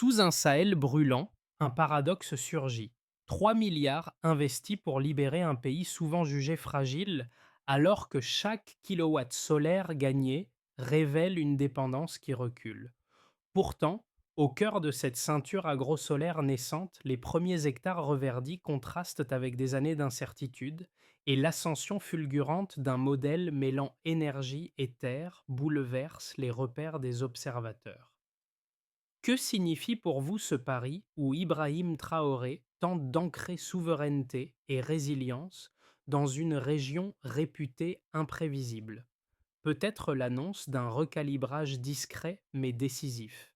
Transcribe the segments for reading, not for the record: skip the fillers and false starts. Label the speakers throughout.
Speaker 1: Sous un Sahel brûlant, un paradoxe surgit. 3 milliards investis pour libérer un pays souvent jugé fragile, alors que chaque kilowatt solaire gagné révèle une dépendance qui recule. Pourtant, au cœur de cette ceinture agro-solaire naissante, les premiers hectares reverdis contrastent avec des années d'incertitude et l'ascension fulgurante d'un modèle mêlant énergie et terre bouleverse les repères des observateurs. Que signifie pour vous ce pari où Ibrahim Traoré tente d'ancrer souveraineté et résilience dans une région réputée imprévisible? Peut-être l'annonce d'un recalibrage discret mais décisif.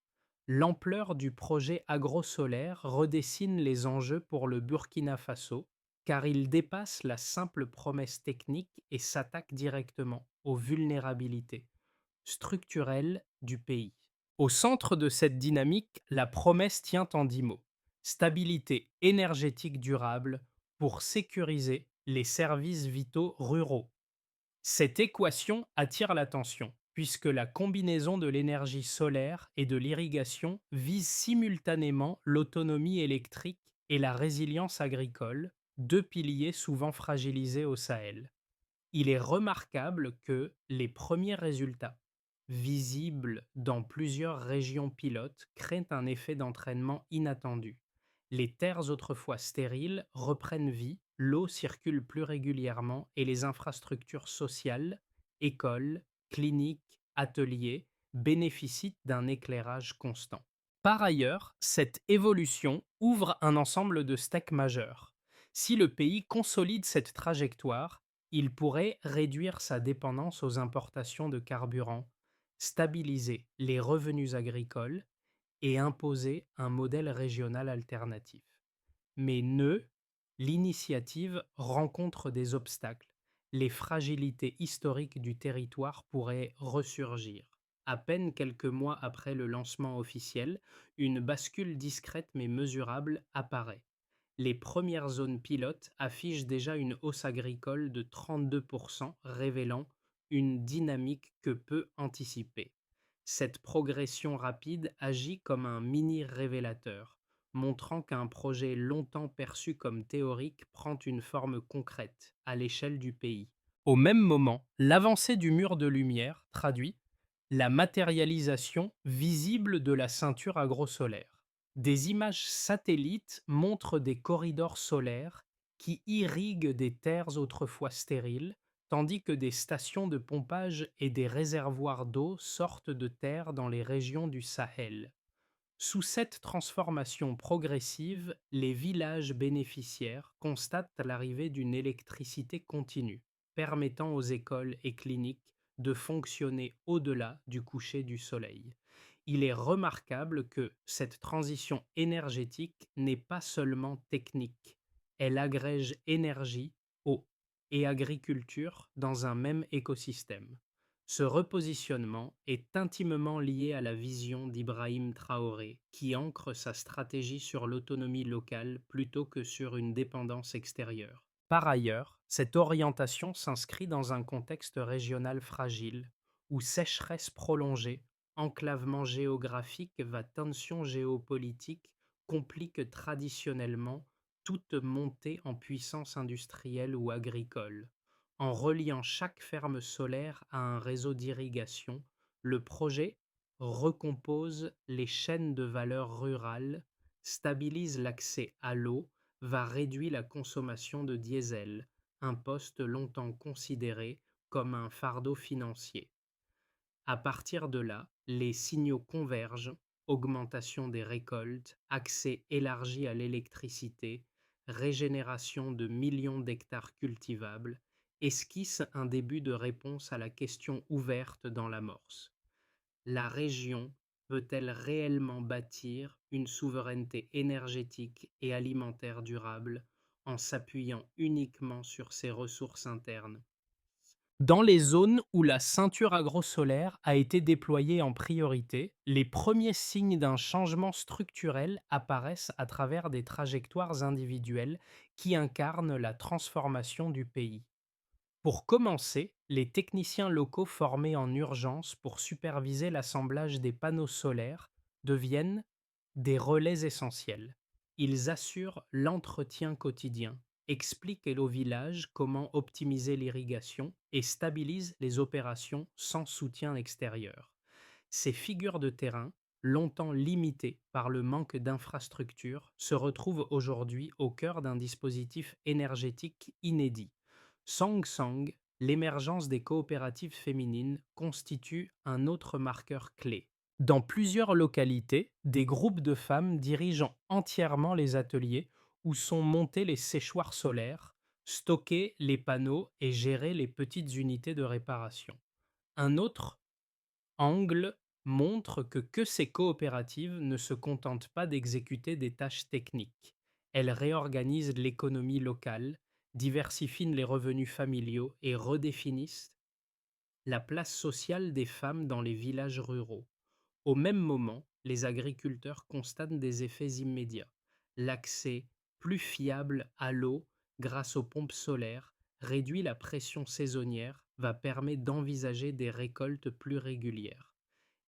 Speaker 1: L'ampleur du projet agro-solaire redessine les enjeux pour le Burkina Faso, car il dépasse la simple promesse technique et s'attaque directement aux vulnérabilités structurelles du pays. Au centre de cette dynamique, la promesse tient en 10 mots. Stabilité énergétique durable pour sécuriser les services vitaux ruraux. Cette équation attire l'attention, puisque la combinaison de l'énergie solaire et de l'irrigation vise simultanément l'autonomie électrique et la résilience agricole, deux piliers souvent fragilisés au Sahel. Il est remarquable que les premiers résultats, visibles dans plusieurs régions pilotes, créent un effet d'entraînement inattendu. Les terres autrefois stériles reprennent vie, l'eau circule plus régulièrement et les infrastructures sociales, écoles, cliniques, ateliers, bénéficient d'un éclairage constant. Par ailleurs, cette évolution ouvre un ensemble de steaks majeurs. Si le pays consolide cette trajectoire, il pourrait réduire sa dépendance aux importations de carburant, stabiliser les revenus agricoles et imposer un modèle régional alternatif. Mais l'initiative rencontre des obstacles. Les fragilités historiques du territoire pourraient ressurgir. À peine quelques mois après le lancement officiel, une bascule discrète mais mesurable apparaît. Les premières zones pilotes affichent déjà une hausse agricole de 32%, révélant une dynamique que peu anticiper. Cette progression rapide agit comme un mini révélateur, montrant qu'un projet longtemps perçu comme théorique prend une forme concrète à l'échelle du pays. Au même moment, l'avancée du mur de lumière traduit la matérialisation visible de la ceinture agrosolaire. Des images satellites montrent des corridors solaires qui irriguent des terres autrefois stériles, tandis que des stations de pompage et des réservoirs d'eau sortent de terre dans les régions du Sahel. Sous cette transformation progressive, les villages bénéficiaires constatent l'arrivée d'une électricité continue, permettant aux écoles et cliniques de fonctionner au-delà du coucher du soleil. Il est remarquable que cette transition énergétique n'est pas seulement technique, elle agrège énergie, eau et agriculture dans un même écosystème. Ce repositionnement est intimement lié à la vision d'Ibrahim Traoré, qui ancre sa stratégie sur l'autonomie locale plutôt que sur une dépendance extérieure. Par ailleurs, cette orientation s'inscrit dans un contexte régional fragile, où sécheresse prolongée, enclavement géographique va tension géopolitique complique traditionnellement toute montée en puissance industrielle ou agricole. En reliant chaque ferme solaire à un réseau d'irrigation, le projet recompose les chaînes de valeur rurales, stabilise l'accès à l'eau, va réduire la consommation de diesel, un poste longtemps considéré comme un fardeau financier. À partir de là, les signaux convergent, augmentation des récoltes, accès élargi à l'électricité, régénération de millions d'hectares cultivables, esquisse un début de réponse à la question ouverte dans l'amorce. La région peut-elle réellement bâtir une souveraineté énergétique et alimentaire durable en s'appuyant uniquement sur ses ressources internes? Dans les zones où la ceinture agrosolaire a été déployée en priorité, les premiers signes d'un changement structurel apparaissent à travers des trajectoires individuelles qui incarnent la transformation du pays. Pour commencer, les techniciens locaux formés en urgence pour superviser l'assemblage des panneaux solaires deviennent Des relais essentiels. Ils assurent l'entretien quotidien, expliquent au village comment optimiser l'irrigation et stabilisent les opérations sans soutien extérieur. Ces figures de terrain, longtemps limitées par le manque d'infrastructures, se retrouvent aujourd'hui au cœur d'un dispositif énergétique inédit. Sang Sang, l'émergence des coopératives féminines constitue un autre marqueur clé. Dans plusieurs localités, des groupes de femmes dirigent entièrement les ateliers où sont montés les séchoirs solaires, stocker les panneaux et gérer les petites unités de réparation. Un autre angle montre que ces coopératives ne se contentent pas d'exécuter des tâches techniques. Elles réorganisent l'économie locale, diversifient les revenus familiaux et redéfinissent la place sociale des femmes dans les villages ruraux. Au même moment, les agriculteurs constatent des effets immédiats. L'accès plus fiable à l'eau grâce aux pompes solaires réduit la pression saisonnière, va permettre d'envisager des récoltes plus régulières.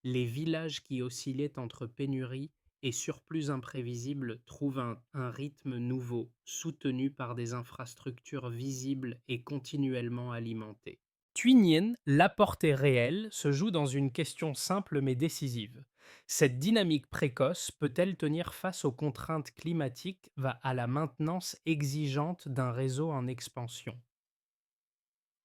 Speaker 1: Les villages qui oscillaient entre pénurie et surplus imprévisibles trouvent un rythme nouveau, soutenu par des infrastructures visibles et continuellement alimentées. Tuinian, la portée réelle se joue dans une question simple mais décisive. Cette dynamique précoce peut-elle tenir face aux contraintes climatiques va à la maintenance exigeante d'un réseau en expansion?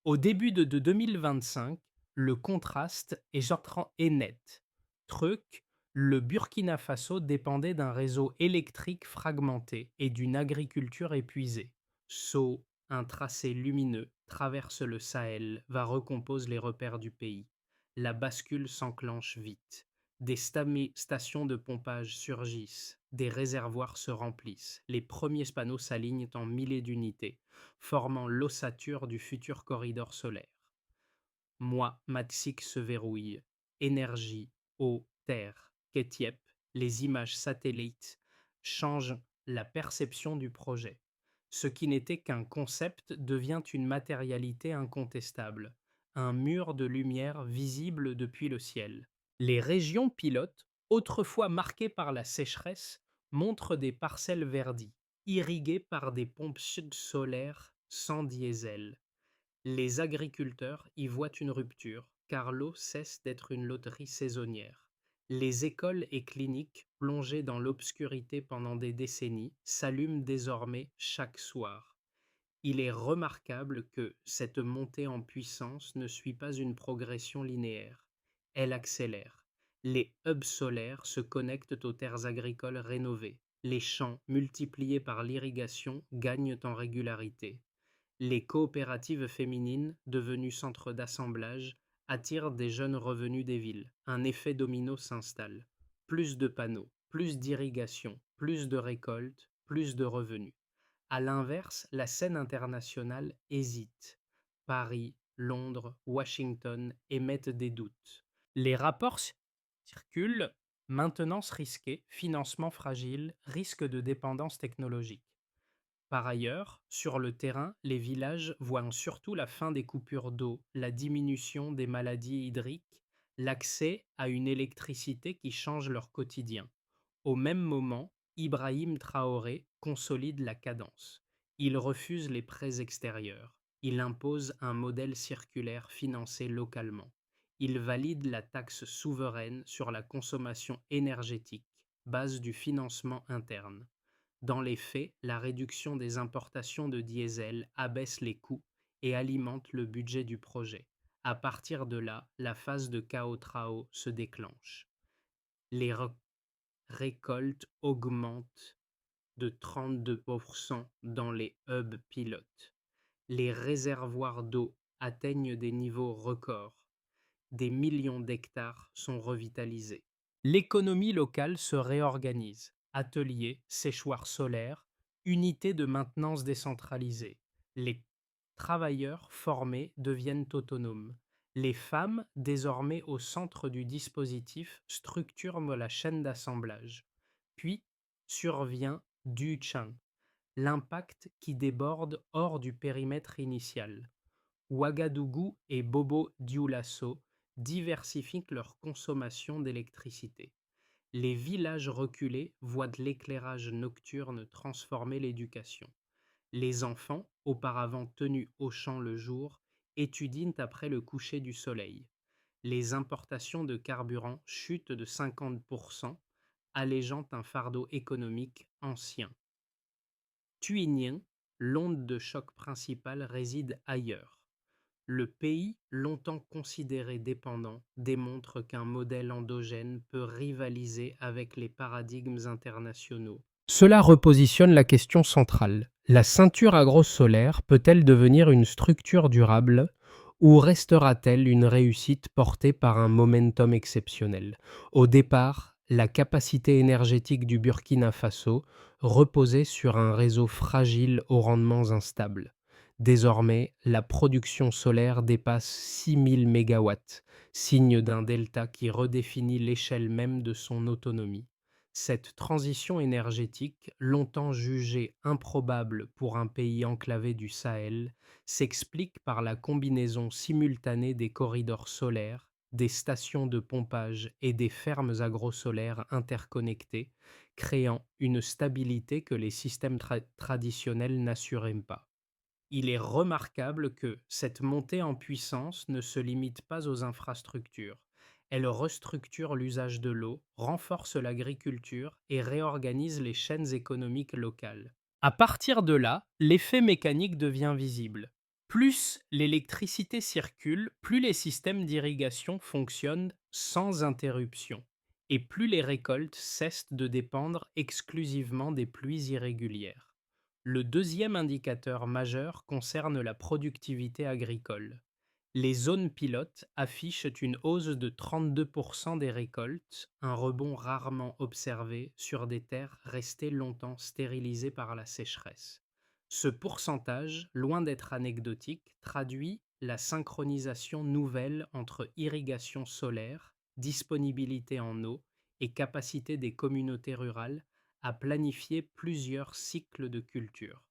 Speaker 1: Au début de 2025, le contraste est net. Truc, le Burkina Faso dépendait d'un réseau électrique fragmenté et d'une agriculture épuisée. Sceaux, un tracé lumineux, traverse le Sahel, va recompose les repères du pays. La bascule s'enclenche vite. Des stations de pompage surgissent, des réservoirs se remplissent, les premiers panneaux s'alignent en milliers d'unités, formant l'ossature du futur corridor solaire. Moi, Matsik se verrouille. Énergie, eau, terre, Ketiep, les images satellites changent la perception du projet. Ce qui n'était qu'un concept devient une matérialité incontestable, un mur de lumière visible depuis le ciel. Les régions pilotes, autrefois marquées par la sécheresse, montrent des parcelles verdies, irriguées par des pompes solaires sans diesel. Les agriculteurs y voient une rupture, car l'eau cesse d'être une loterie saisonnière. Les écoles et cliniques, plongées dans l'obscurité pendant des décennies, s'allument désormais chaque soir. Il est remarquable que cette montée en puissance ne suit pas une progression linéaire. Elle accélère. Les hubs solaires se connectent aux terres agricoles rénovées. Les champs, multipliés par l'irrigation, gagnent en régularité. Les coopératives féminines, devenues centres d'assemblage, attirent des jeunes revenus des villes. Un effet domino s'installe. Plus de panneaux, plus d'irrigation, plus de récoltes, plus de revenus. À l'inverse, la scène internationale hésite. Paris, Londres, Washington émettent des doutes. Les rapports circulent, maintenance risquée, financement fragile, risque de dépendance technologique. Par ailleurs, sur le terrain, les villages voient surtout la fin des coupures d'eau, la diminution des maladies hydriques, l'accès à une électricité qui change leur quotidien. Au même moment, Ibrahim Traoré consolide la cadence. Il refuse les prêts extérieurs. Il impose un modèle circulaire financé localement. Il valide la taxe souveraine sur la consommation énergétique, base du financement interne. Dans les faits, la réduction des importations de diesel abaisse les coûts et alimente le budget du projet. À partir de là, la phase de chaos trao se déclenche. Les récoltes augmentent de 32% dans les hubs pilotes. Les réservoirs d'eau atteignent des niveaux records. Des millions d'hectares sont revitalisés. L'économie locale se réorganise. Ateliers, séchoirs solaires, unités de maintenance décentralisées. Les travailleurs formés deviennent autonomes. Les femmes, désormais au centre du dispositif, structurent la chaîne d'assemblage. Puis survient Du Chang, l'impact qui déborde hors du périmètre initial. Ouagadougou et Bobo Dioulasso diversifient leur consommation d'électricité. Les villages reculés voient de l'éclairage nocturne transformer l'éducation. Les enfants, auparavant tenus au champ le jour, étudient après le coucher du soleil. Les importations de carburant chutent de 50%, allégeant un fardeau économique ancien. Tuinien, l'onde de choc principale réside ailleurs. Le pays, longtemps considéré dépendant, démontre qu'un modèle endogène peut rivaliser avec les paradigmes internationaux. Cela repositionne la question centrale. La ceinture agro-solaire peut-elle devenir une structure durable ou restera-t-elle une réussite portée par un momentum exceptionnel? Au départ, la capacité énergétique du Burkina Faso reposait sur un réseau fragile aux rendements instables. Désormais, la production solaire dépasse 6000 mégawatts, signe d'un delta qui redéfinit l'échelle même de son autonomie. Cette transition énergétique, longtemps jugée improbable pour un pays enclavé du Sahel, s'explique par la combinaison simultanée des corridors solaires, des stations de pompage et des fermes agro-solaires interconnectées, créant une stabilité que les systèmes traditionnels n'assuraient pas. Il est remarquable que cette montée en puissance ne se limite pas aux infrastructures. Elle restructure l'usage de l'eau, renforce l'agriculture et réorganise les chaînes économiques locales. À partir de là, l'effet mécanique devient visible. Plus l'électricité circule, plus les systèmes d'irrigation fonctionnent sans interruption, et plus les récoltes cessent de dépendre exclusivement des pluies irrégulières. Le deuxième indicateur majeur concerne la productivité agricole. Les zones pilotes affichent une hausse de 32% des récoltes, un rebond rarement observé sur des terres restées longtemps stérilisées par la sécheresse. Ce pourcentage, loin d'être anecdotique, traduit la synchronisation nouvelle entre irrigation solaire, disponibilité en eau et capacité des communautés rurales à planifier plusieurs cycles de culture.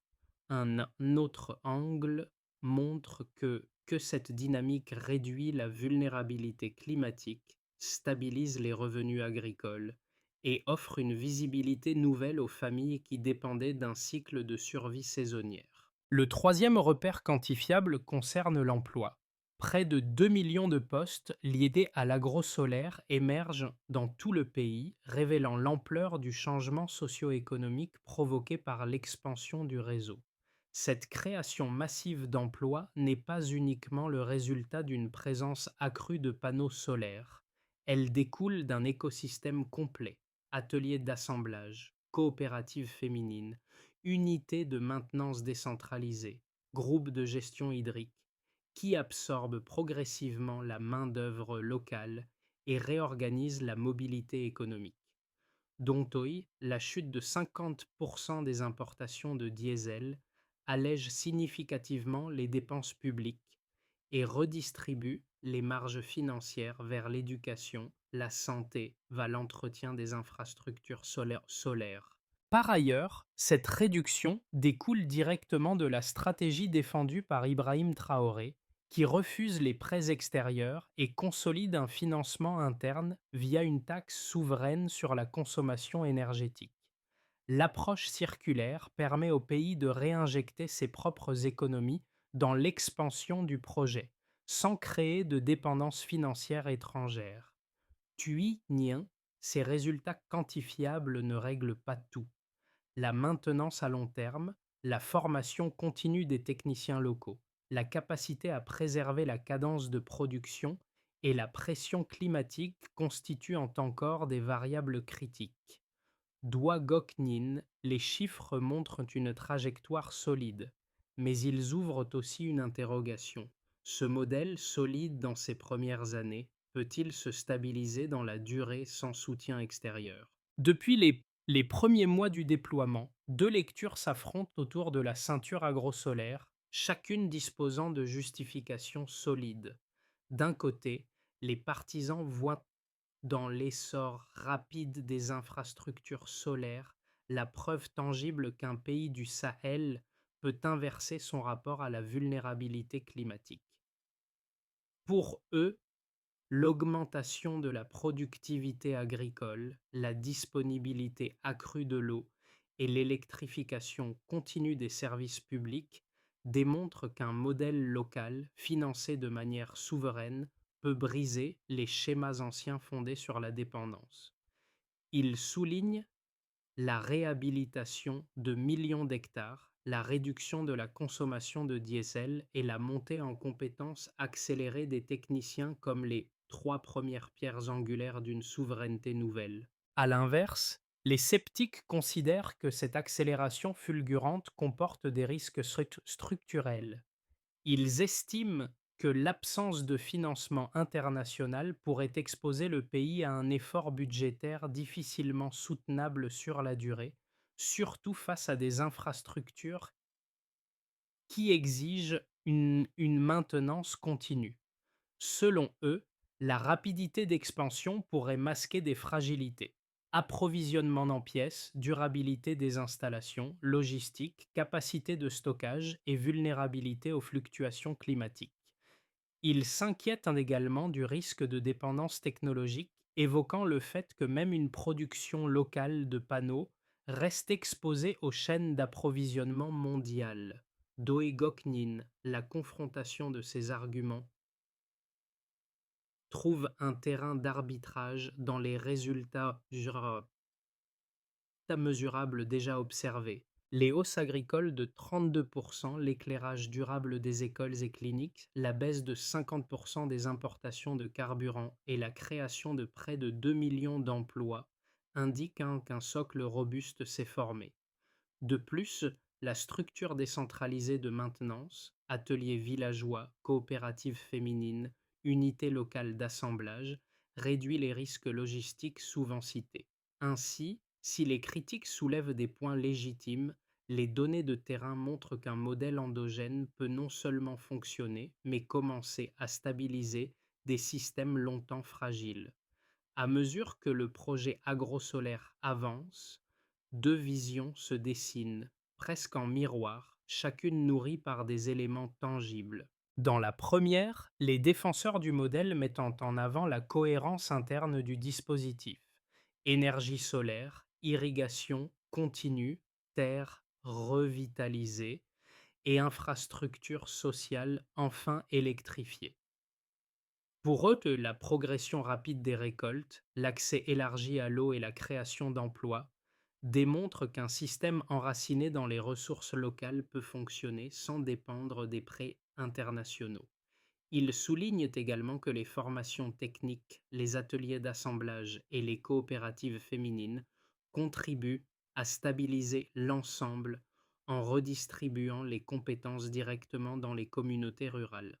Speaker 1: Un autre angle montre que cette dynamique réduit la vulnérabilité climatique, stabilise les revenus agricoles et offre une visibilité nouvelle aux familles qui dépendaient d'un cycle de survie saisonnière. Le troisième repère quantifiable concerne l'emploi. Près de 2 millions de postes liés à l'agro-solaire émergent dans tout le pays, révélant l'ampleur du changement socio-économique provoqué par l'expansion du réseau. Cette création massive d'emplois n'est pas uniquement le résultat d'une présence accrue de panneaux solaires. Elle découle d'un écosystème complet: ateliers d'assemblage, coopératives féminines, unités de maintenance décentralisées, groupes de gestion hydrique, qui absorbe progressivement la main-d'œuvre locale et réorganise la mobilité économique. Dontoi, la chute de 50% des importations de diesel allège significativement les dépenses publiques et redistribue les marges financières vers l'éducation, la santé, vers l'entretien des infrastructures solaires. Par ailleurs, cette réduction découle directement de la stratégie défendue par Ibrahim Traoré, qui refuse les prêts extérieurs et consolide un financement interne via une taxe souveraine sur la consommation énergétique. L'approche circulaire permet au pays de réinjecter ses propres économies dans l'expansion du projet, sans créer de dépendance financière étrangère. TUI Nien, ces résultats quantifiables ne règlent pas tout. La maintenance à long terme, la formation continue des techniciens locaux, la capacité à préserver la cadence de production et la pression climatique constituent encore des variables critiques. Goknin, les chiffres montrent une trajectoire solide, mais ils ouvrent aussi une interrogation. Ce modèle, solide dans ses premières années, peut-il se stabiliser dans la durée sans soutien extérieur? Depuis les premiers mois du déploiement, deux lectures s'affrontent autour de la ceinture agro-solaire, chacune disposant de justifications solides. D'un côté, les partisans voient dans l'essor rapide des infrastructures solaires la preuve tangible qu'un pays du Sahel peut inverser son rapport à la vulnérabilité climatique. Pour eux, L'augmentation de la productivité agricole, la disponibilité accrue de l'eau et l'électrification continue des services publics démontrent qu'un modèle local, financé de manière souveraine, peut briser les schémas anciens fondés sur la dépendance. Il souligne la réhabilitation de millions d'hectares, la réduction de la consommation de diesel et la montée en compétences accélérée des techniciens comme les trois premières pierres angulaires d'une souveraineté nouvelle. A l'inverse, les sceptiques considèrent que cette accélération fulgurante comporte des risques structurels. Ils estiment que l'absence de financement international pourrait exposer le pays à un effort budgétaire difficilement soutenable sur la durée, surtout face à des infrastructures qui exigent une maintenance continue. Selon eux, la rapidité d'expansion pourrait masquer des fragilités. Approvisionnement en pièces, durabilité des installations, logistique, capacité de stockage et vulnérabilité aux fluctuations climatiques. Ils s'inquiètent également du risque de dépendance technologique, évoquant le fait que même une production locale de panneaux reste exposée aux chaînes d'approvisionnement mondiales. Doegoknin, la confrontation de ces arguments trouve un terrain d'arbitrage dans les résultats mesurables déjà observés. Les hausses agricoles de 32%, l'éclairage durable des écoles et cliniques, la baisse de 50% des importations de carburant et la création de près de 2 millions d'emplois indiquent qu'un socle robuste s'est formé. De plus, la structure décentralisée de maintenance, ateliers villageois, coopératives féminines, unités locales d'assemblage, réduit les risques logistiques souvent cités. Ainsi, si les critiques soulèvent des points légitimes, les données de terrain montrent qu'un modèle endogène peut non seulement fonctionner, mais commencer à stabiliser des systèmes longtemps fragiles. À mesure que le projet agrosolaire avance, deux visions se dessinent, presque en miroir, chacune nourrie par des éléments tangibles. Dans la première, les défenseurs du modèle mettent en avant la cohérence interne du dispositif. Énergie solaire, irrigation continue, terre revitalisée et infrastructures sociales enfin électrifiées. Pour eux, la progression rapide des récoltes, l'accès élargi à l'eau et la création d'emplois démontrent qu'un système enraciné dans les ressources locales peut fonctionner sans dépendre des prêts internationaux. Ils soulignent également que les formations techniques, les ateliers d'assemblage et les coopératives féminines contribuent à stabiliser l'ensemble en redistribuant les compétences directement dans les communautés rurales.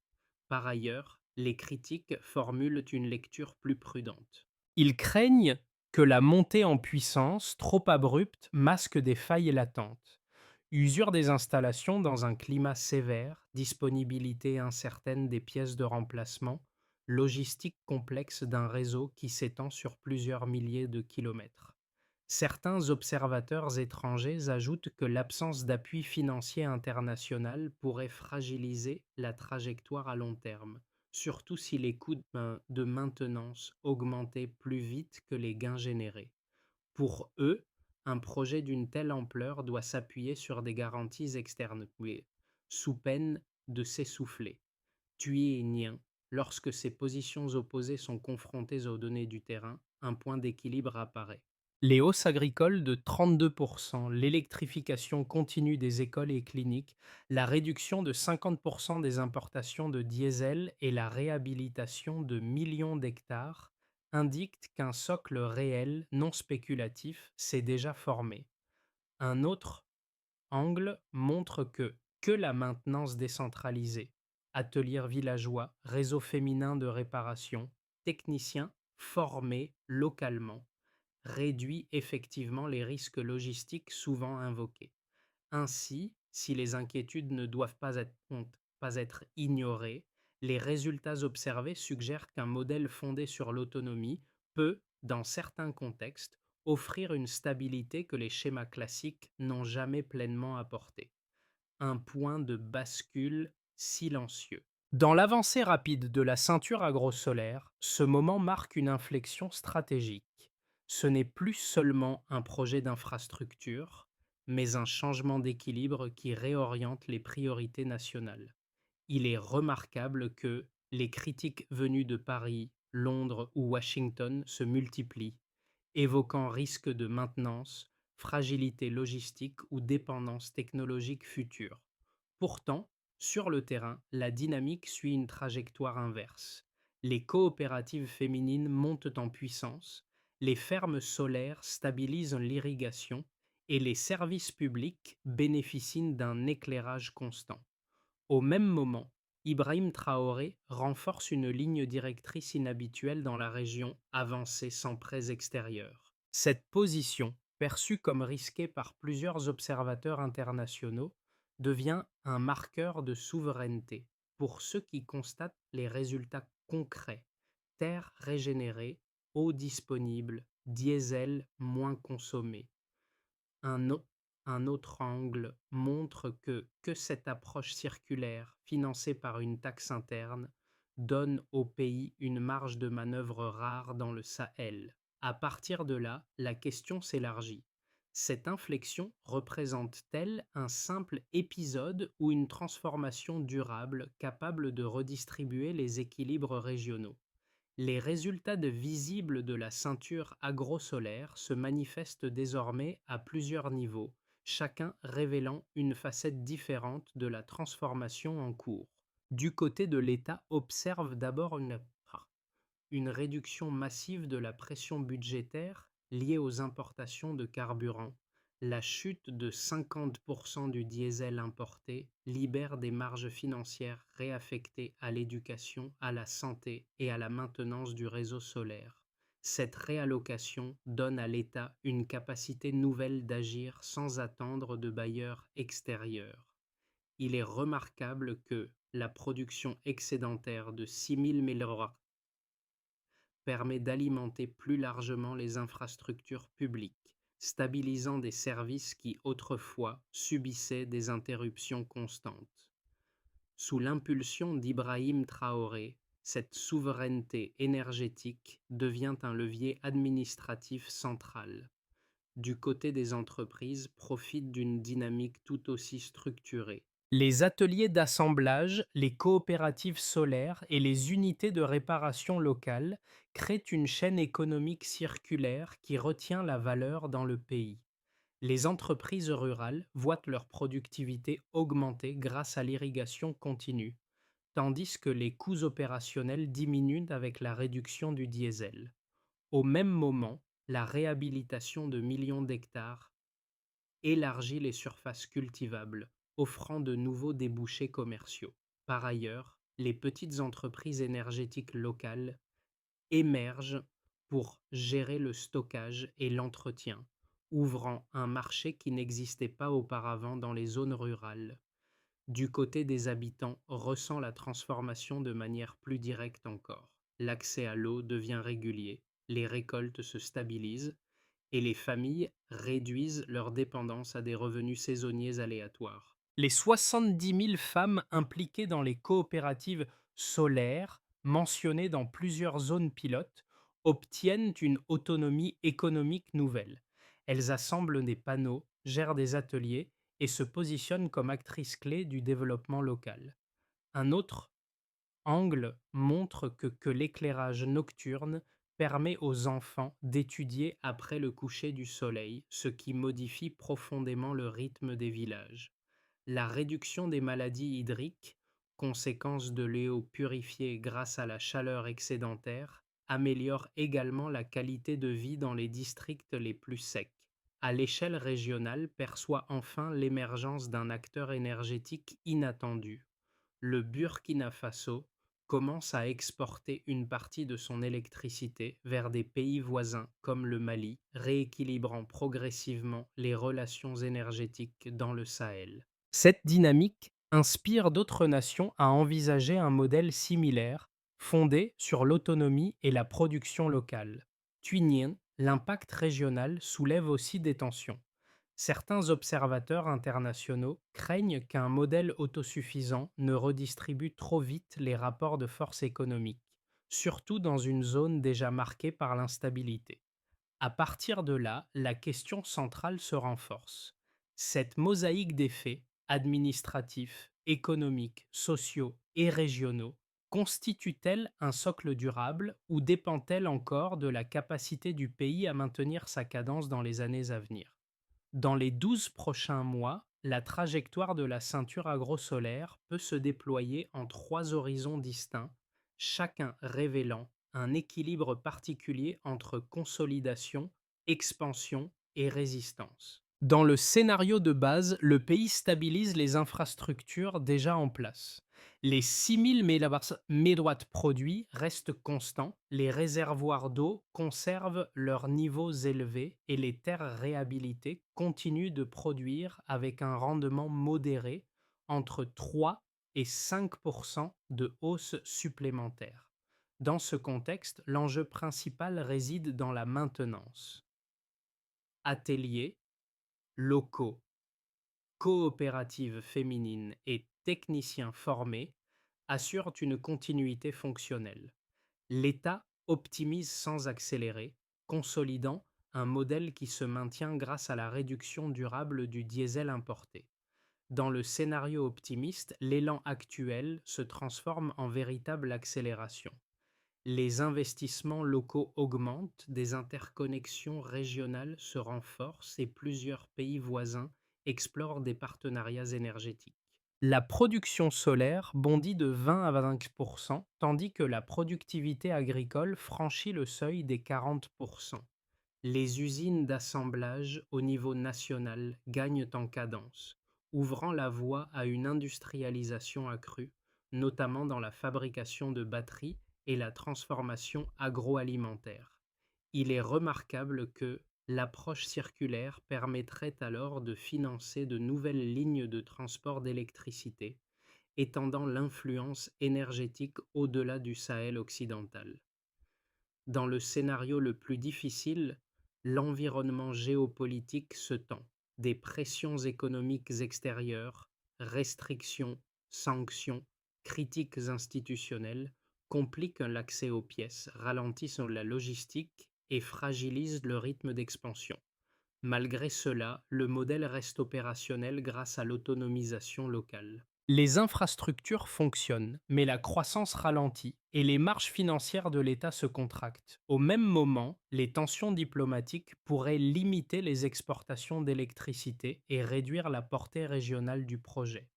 Speaker 1: Par ailleurs, les critiques formulent une lecture plus prudente. Ils craignent que la montée en puissance trop abrupte masque des failles latentes. Usure des installations dans un climat sévère, disponibilité incertaine des pièces de remplacement, logistique complexe d'un réseau qui s'étend sur plusieurs milliers de kilomètres. Certains observateurs étrangers ajoutent que l'absence d'appui financier international pourrait fragiliser la trajectoire à long terme, surtout si les coûts de maintenance augmentaient plus vite que les gains générés. Pour eux, un projet d'une telle ampleur doit s'appuyer sur des garanties externes, oui, sous peine de s'essouffler. Tuer Nien, lorsque ces positions opposées sont confrontées aux données du terrain, un point d'équilibre apparaît. Les hausses agricoles de 32%, l'électrification continue des écoles et cliniques, la réduction de 50% des importations de diesel et la réhabilitation de millions d'hectares indiquent qu'un socle réel, non spéculatif, s'est déjà formé. Un autre angle montre que la maintenance décentralisée, ateliers villageois, réseaux féminins de réparation, techniciens formés localement, réduit effectivement les risques logistiques souvent invoqués. Ainsi, si les inquiétudes ne doivent pas être ignorées, les résultats observés suggèrent qu'un modèle fondé sur l'autonomie peut, dans certains contextes, offrir une stabilité que les schémas classiques n'ont jamais pleinement apportée. Un point de bascule silencieux. Dans l'avancée rapide de la ceinture agrosolaire, ce moment marque une inflexion stratégique. Ce n'est plus seulement un projet d'infrastructure, mais un changement d'équilibre qui réoriente les priorités nationales. Il est remarquable que les critiques venues de Paris, Londres ou Washington se multiplient, évoquant risque de maintenance, fragilité logistique ou dépendance technologique future. Pourtant, sur le terrain, la dynamique suit une trajectoire inverse. Les coopératives féminines montent en puissance, les fermes solaires stabilisent l'irrigation et les services publics bénéficient d'un éclairage constant. Au même moment, Ibrahim Traoré renforce une ligne directrice inhabituelle dans la région avancée sans prêts extérieurs. Cette position, perçue comme risquée par plusieurs observateurs internationaux, devient un marqueur de souveraineté pour ceux qui constatent les résultats concrets: terres régénérées, eau disponible, diesel moins consommé. Un, au- un autre angle montre que cette approche circulaire, financée par une taxe interne, donne au pays une marge de manœuvre rare dans le Sahel. À partir de là, la question s'élargit. Cette inflexion représente-t-elle un simple épisode ou une transformation durable capable de redistribuer les équilibres régionaux? Les résultats visibles de la ceinture agrosolaire se manifestent désormais à plusieurs niveaux, chacun révélant une facette différente de la transformation en cours. Du côté de l'État, observe d'abord une réduction massive de la pression budgétaire liée aux importations de carburant. La chute de 50% du diesel importé libère des marges financières réaffectées à l'éducation, à la santé et à la maintenance du réseau solaire. Cette réallocation donne à l'État une capacité nouvelle d'agir sans attendre de bailleurs extérieurs. Il est remarquable que la production excédentaire de 6 000 MWh permet d'alimenter plus largement les infrastructures publiques, stabilisant des services qui autrefois subissaient des interruptions constantes. Sous l'impulsion d'Ibrahim Traoré, cette souveraineté énergétique devient un levier administratif central. Du côté des entreprises, profite d'une dynamique tout aussi structurée. Les ateliers d'assemblage, les coopératives solaires et les unités de réparation locales créent une chaîne économique circulaire qui retient la valeur dans le pays. Les entreprises rurales voient leur productivité augmenter grâce à l'irrigation continue, tandis que les coûts opérationnels diminuent avec la réduction du diesel. Au même moment, la réhabilitation de millions d'hectares élargit les surfaces cultivables, offrant de nouveaux débouchés commerciaux. Par ailleurs, les petites entreprises énergétiques locales émergent pour gérer le stockage et l'entretien, ouvrant un marché qui n'existait pas auparavant dans les zones rurales. Du côté des habitants, ressent la transformation de manière plus directe encore. L'accès à l'eau devient régulier, les récoltes se stabilisent et les familles réduisent leur dépendance à des revenus saisonniers aléatoires. Les 70 000 femmes impliquées dans les coopératives solaires, mentionnées dans plusieurs zones pilotes, obtiennent une autonomie économique nouvelle. Elles assemblent des panneaux, gèrent des ateliers et se positionnent comme actrices clés du développement local. Un autre angle montre que l'éclairage nocturne permet aux enfants d'étudier après le coucher du soleil, ce qui modifie profondément le rythme des villages. La réduction des maladies hydriques, conséquence de l'eau purifiée grâce à la chaleur excédentaire, améliore également la qualité de vie dans les districts les plus secs. À l'échelle régionale, perçoit enfin l'émergence d'un acteur énergétique inattendu. Le Burkina Faso commence à exporter une partie de son électricité vers des pays voisins comme le Mali, rééquilibrant progressivement les relations énergétiques dans le Sahel. Cette dynamique inspire d'autres nations à envisager un modèle similaire, fondé sur l'autonomie et la production locale. Tuynien, l'impact régional soulève aussi des tensions. Certains observateurs internationaux craignent qu'un modèle autosuffisant ne redistribue trop vite les rapports de force économique, surtout dans une zone déjà marquée par l'instabilité. À partir de là, la question centrale se renforce. Cette mosaïque d'effets administratifs, économiques, sociaux et régionaux constitue-t-elle un socle durable ou dépend-elle encore de la capacité du pays à maintenir sa cadence dans les années à venir? Dans les 12 prochains mois, la trajectoire de la ceinture agrosolaire peut se déployer en trois horizons distincts, chacun révélant un équilibre particulier entre consolidation, expansion et résistance. Dans le scénario de base, le pays stabilise les infrastructures déjà en place. Les 6000 mégawatts produits restent constants, les réservoirs d'eau conservent leurs niveaux élevés et les terres réhabilitées continuent de produire avec un rendement modéré entre 3 et 5% de hausse supplémentaire. Dans ce contexte, l'enjeu principal réside dans la maintenance. Ateliers, locaux, coopératives féminines et techniciens formés assurent une continuité fonctionnelle. L'État optimise sans accélérer, consolidant un modèle qui se maintient grâce à la réduction durable du diesel importé. Dans le scénario optimiste, l'élan actuel se transforme en véritable accélération. Les investissements locaux augmentent, des interconnexions régionales se renforcent et plusieurs pays voisins explorent des partenariats énergétiques. La production solaire bondit de 20 à 25%, tandis que la productivité agricole franchit le seuil des 40%. Les usines d'assemblage au niveau national gagnent en cadence, ouvrant la voie à une industrialisation accrue, notamment dans la fabrication de batteries et la transformation agroalimentaire. Il est remarquable que l'approche circulaire permettrait alors de financer de nouvelles lignes de transport d'électricité, étendant l'influence énergétique au-delà du Sahel occidental. Dans le scénario le plus difficile, l'environnement géopolitique se tend. Des pressions économiques extérieures, restrictions, sanctions, critiques institutionnelles compliquent l'accès aux pièces, ralentissent la logistique et fragilisent le rythme d'expansion. Malgré cela, le modèle reste opérationnel grâce à l'autonomisation locale. Les infrastructures fonctionnent, mais la croissance ralentit et les marges financières de l'État se contractent. Au même moment, les tensions diplomatiques pourraient limiter les exportations d'électricité et réduire la portée régionale du projet.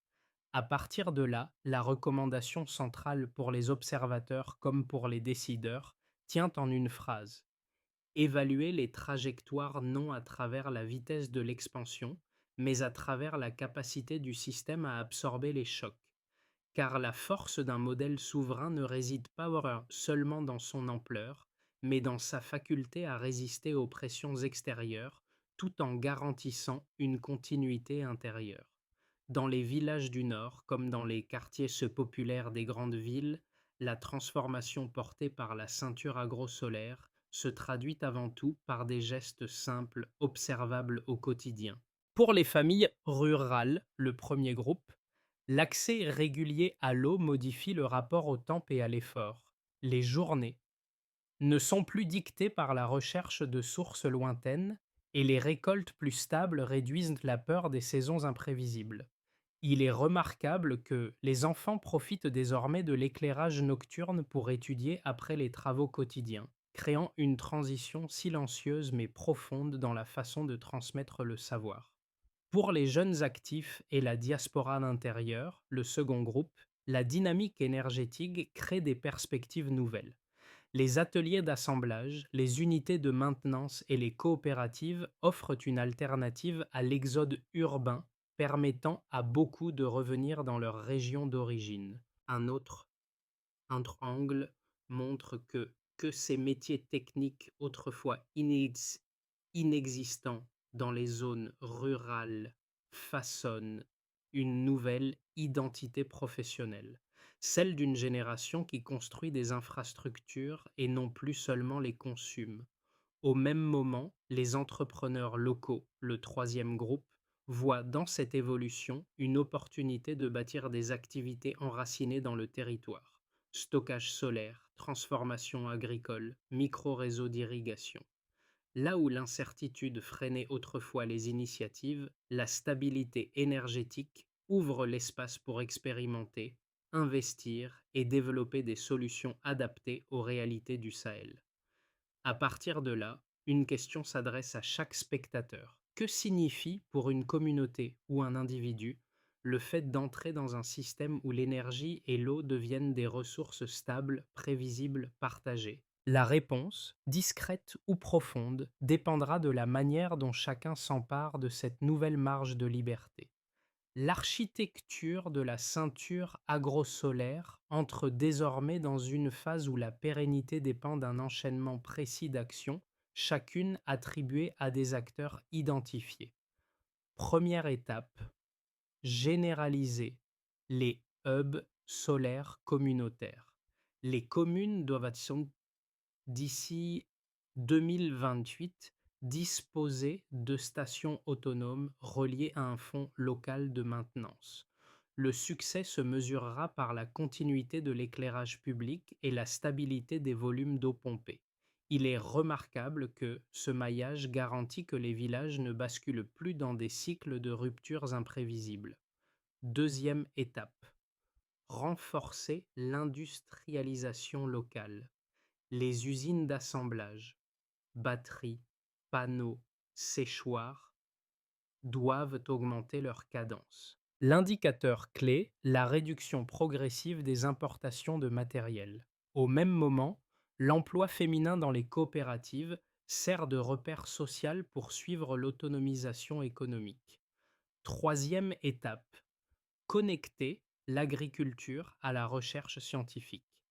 Speaker 1: À partir de là, la recommandation centrale pour les observateurs comme pour les décideurs tient en une phrase: évaluer les trajectoires non à travers la vitesse de l'expansion, mais à travers la capacité du système à absorber les chocs. Car la force d'un modèle souverain ne réside pas seulement dans son ampleur, mais dans sa faculté à résister aux pressions extérieures, tout en garantissant une continuité intérieure. Dans les villages du Nord, comme dans les quartiers populaires des grandes villes, la transformation portée par la ceinture agrosolaire se traduit avant tout par des gestes simples, observables au quotidien. Pour les familles rurales, le premier groupe, l'accès régulier à l'eau modifie le rapport au temps et à l'effort. Les journées ne sont plus dictées par la recherche de sources lointaines et les récoltes plus stables réduisent la peur des saisons imprévisibles. Il est remarquable que les enfants profitent désormais de l'éclairage nocturne pour étudier après les travaux quotidiens, créant une transition silencieuse mais profonde dans la façon de transmettre le savoir. Pour les jeunes actifs et la diaspora d'intérieur, le second groupe, la dynamique énergétique crée des perspectives nouvelles. Les ateliers d'assemblage, les unités de maintenance et les coopératives offrent une alternative à l'exode urbain, permettant à beaucoup de revenir dans leur région d'origine. Un autre angle montre que ces métiers techniques autrefois inexistants dans les zones rurales façonnent une nouvelle identité professionnelle, celle d'une génération qui construit des infrastructures et non plus seulement les consume. Au même moment, les entrepreneurs locaux, le troisième groupe, voient dans cette évolution une opportunité de bâtir des activités enracinées dans le territoire. Stockage solaire, transformation agricole, micro-réseaux d'irrigation. Là où l'incertitude freinait autrefois les initiatives, la stabilité énergétique ouvre l'espace pour expérimenter, investir et développer des solutions adaptées aux réalités du Sahel. À partir de là, une question s'adresse à chaque spectateur. Que signifie pour une communauté ou un individu le fait d'entrer dans un système où l'énergie et l'eau deviennent des ressources stables, prévisibles, partagées? La réponse, discrète ou profonde, dépendra de la manière dont chacun s'empare de cette nouvelle marge de liberté. L'architecture de la ceinture agrosolaire entre désormais dans une phase où la pérennité dépend d'un enchaînement précis d'actions, chacune attribuée à des acteurs identifiés. Première étape, généraliser les hubs solaires communautaires. Les communes doivent d'ici 2028 disposer de stations autonomes reliées à un fonds local de maintenance. Le succès se mesurera par la continuité de l'éclairage public et la stabilité des volumes d'eau pompée. Il est remarquable que ce maillage garantit que les villages ne basculent plus dans des cycles de ruptures imprévisibles. Deuxième étape, renforcer l'industrialisation locale. Les usines d'assemblage, batteries, panneaux, séchoirs doivent augmenter leur cadence. L'indicateur clé, la réduction progressive des importations de matériel. Au même moment, l'emploi féminin dans les coopératives sert de repère social pour suivre l'autonomisation économique. Troisième étape, connecter l'agriculture à la recherche scientifique.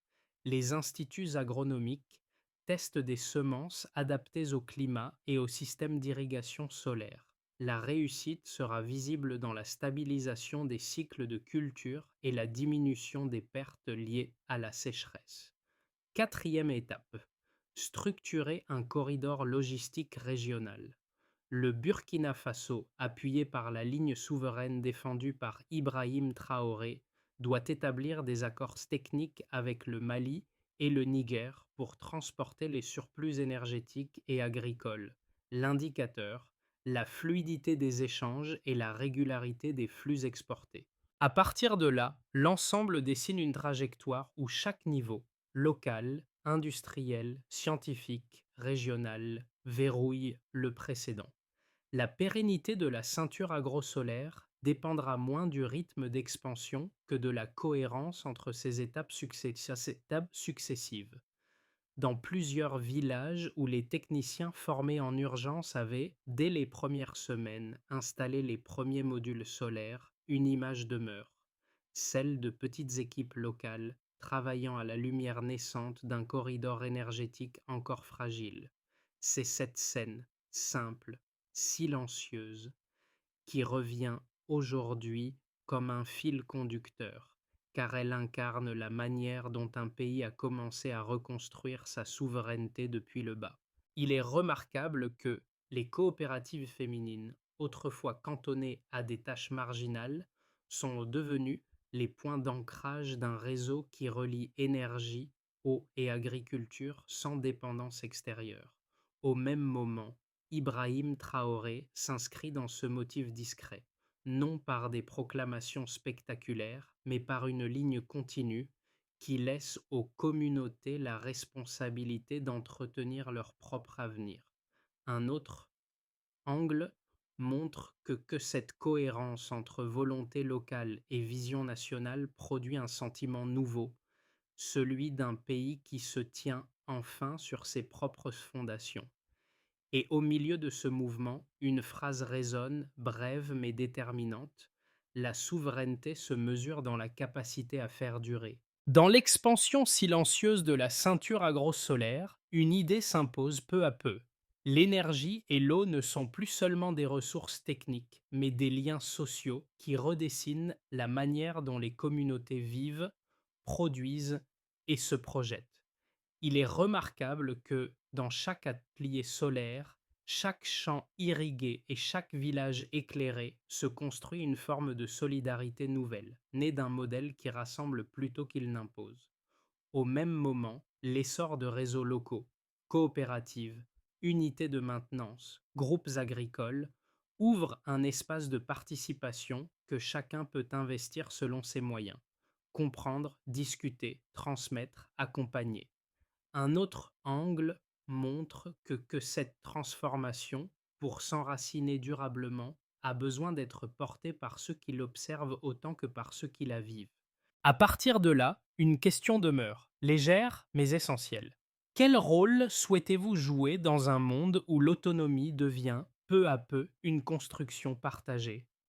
Speaker 1: Les instituts agronomiques testent des semences adaptées au climat et au système d'irrigation solaire. La réussite sera visible dans la stabilisation des cycles de culture et la diminution des pertes liées à la sécheresse. Quatrième étape, structurer un corridor logistique régional. Le Burkina Faso, appuyé par la ligne souveraine défendue par Ibrahim Traoré, doit établir des accords techniques avec le Mali et le Niger pour transporter les surplus énergétiques et agricoles. L'indicateur, la fluidité des échanges et la régularité des flux exportés. À partir de là, l'ensemble dessine une trajectoire où chaque niveau, local, industriel, scientifique, régional, verrouille le précédent. La pérennité de la ceinture agrosolaire dépendra moins du rythme d'expansion que de la cohérence entre ces étapes successives. Dans plusieurs villages où les techniciens formés en urgence avaient, dès les premières semaines, installé les premiers modules solaires, une image demeure, celle de petites équipes locales travaillant à la lumière naissante d'un corridor énergétique encore fragile. C'est cette scène, simple, silencieuse, qui revient aujourd'hui comme un fil conducteur, car elle incarne la manière dont un pays a commencé à reconstruire sa souveraineté depuis le bas. Il est remarquable que les coopératives féminines, autrefois cantonnées à des tâches marginales, sont devenues les points d'ancrage d'un réseau qui relie énergie, eau et agriculture sans dépendance extérieure. Au même moment, Ibrahim Traoré s'inscrit dans ce motif discret, non par des proclamations spectaculaires, mais par une ligne continue qui laisse aux communautés la responsabilité d'entretenir leur propre avenir. Un autre angle montre que cette cohérence entre volonté locale et vision nationale produit un sentiment nouveau, celui d'un pays qui se tient enfin sur ses propres fondations. Et au milieu de ce mouvement, une phrase résonne, brève mais déterminante. La souveraineté se mesure dans la capacité à faire durer. Dans l'expansion silencieuse de la ceinture agrosolaire, une idée s'impose peu à peu. L'énergie et l'eau ne sont plus seulement des ressources techniques, mais des liens sociaux qui redessinent la manière dont les communautés vivent, produisent et se projettent. Il est remarquable que dans chaque atelier solaire, chaque champ irrigué et chaque village éclairé se construit une forme de solidarité nouvelle, née d'un modèle qui rassemble plutôt qu'il n'impose. Au même moment, l'essor de réseaux locaux, coopératives, unités de maintenance, groupes agricoles, ouvre un espace de participation que chacun peut investir selon ses moyens. Comprendre, discuter, transmettre, accompagner. Un autre angle montre que cette transformation, pour s'enraciner durablement, a besoin d'être portée par ceux qui l'observent autant que par ceux qui la vivent. À partir de là, une question demeure, légère mais essentielle. Quel rôle souhaitez-vous jouer dans un monde où l'autonomie devient peu à peu une construction partagée?